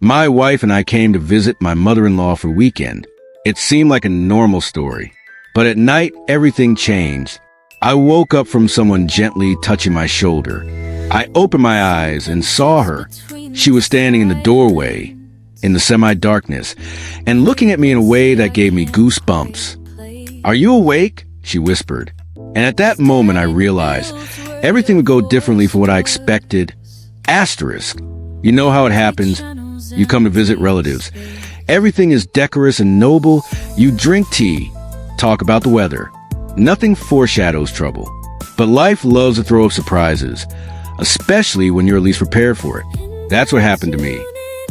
My wife and I came to visit my mother-in-law for a weekend. It seemed like a normal story. But at night, everything changed. I woke up from someone gently touching my shoulder. I opened my eyes and saw her. She was standing in the doorway, in the semi-darkness, and looking at me in a way that gave me goosebumps. "Are you awake?" she whispered. And at that moment, I realized everything would go differently from what I expected. Asterisk. You know how it happens. You come to visit relatives. Everything is decorous and noble. You drink tea, talk about the weather. Nothing foreshadows trouble. But life loves to throw up surprises, especially when you're least prepared for it. That's what happened to me.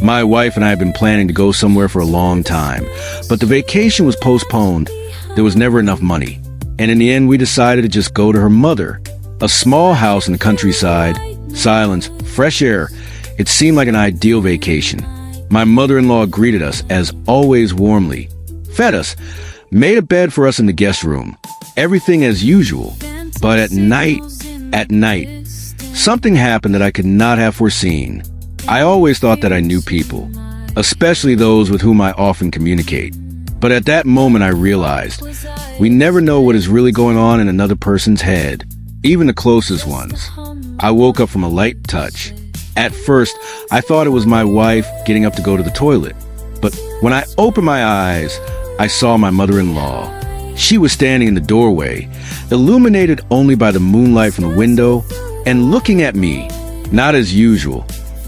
My wife and I have been planning to go somewhere for a long time, but the vacation was postponed. There was never enough money. And in the end, we decided to just go to her mother. A small house in the countryside, silence, fresh air. It seemed like an ideal vacation. My mother-in-law greeted us, as always, warmly, fed us, made a bed for us in the guest room. Everything as usual. But at night, something happened that I could not have foreseen. I always thought that I knew people, especially those with whom I often communicate. But at that moment, I realized we never know what is really going on in another person's head, even the closest ones. I woke up from a light touch. At first, I thought it was my wife getting up to go to the toilet. But when I opened my eyes, I saw my mother-in-law. She was standing in the doorway, illuminated only by the moonlight from the window, and looking at me, not as usual,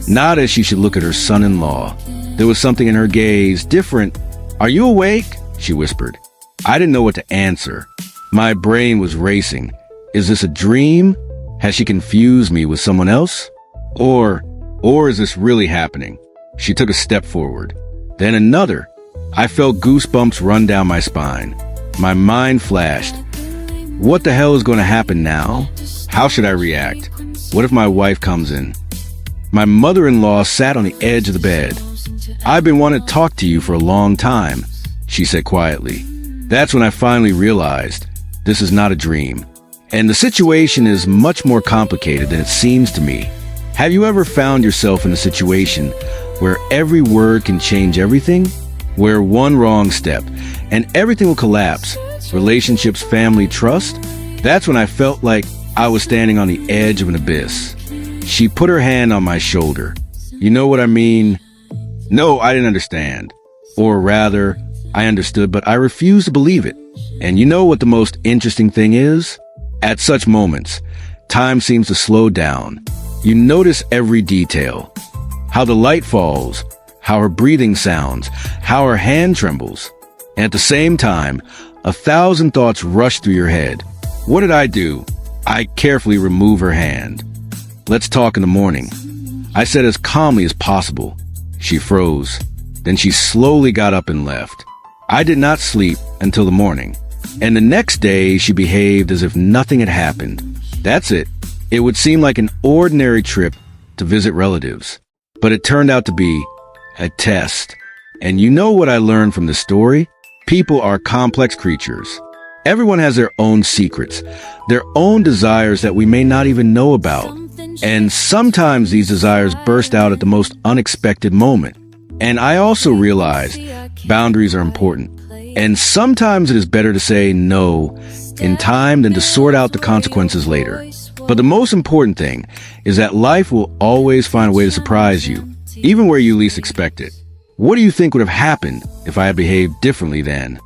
not as she should look at her son-in-law. There was something in her gaze, different. "Are you awake?" she whispered. I didn't know what to answer. My brain was racing. Is this a dream? Has she confused me with someone else? Or is this really happening? She took a step forward, then another. I felt goosebumps run down my spine. My mind flashed. What the hell is going to happen now? How should I react? What if my wife comes in? My mother-in-law sat on the edge of the bed. "I've been wanting to talk to you for a long time," she said quietly. That's when I finally realized this is not a dream. And the situation is much more complicated than it seems to me. Have you ever found yourself in a situation where every word can change everything? Where one wrong step and everything will collapse? Relationships, family, trust? That's when I felt like I was standing on the edge of an abyss. She put her hand on my shoulder. "You know what I mean?" No, I didn't understand. Or rather, I understood, but I refused to believe it. And you know what the most interesting thing is? At such moments, time seems to slow down. You notice every detail. How the light falls, how her breathing sounds, how her hand trembles. And at the same time, 1,000 thoughts rush through your head. What did I do? I carefully remove her hand. "Let's talk in the morning," I said as calmly as possible. She froze. Then she slowly got up and left. I did not sleep until the morning. And the next day, she behaved as if nothing had happened. That's it. It would seem like an ordinary trip to visit relatives. But it turned out to be a test. And you know what I learned from this story? People are complex creatures. Everyone has their own secrets, their own desires that we may not even know about. And sometimes these desires burst out at the most unexpected moment. And I also realized boundaries are important. And sometimes it is better to say no in time than to sort out the consequences later. But the most important thing is that life will always find a way to surprise you, even where you least expect it. What do you think would have happened if I had behaved differently then?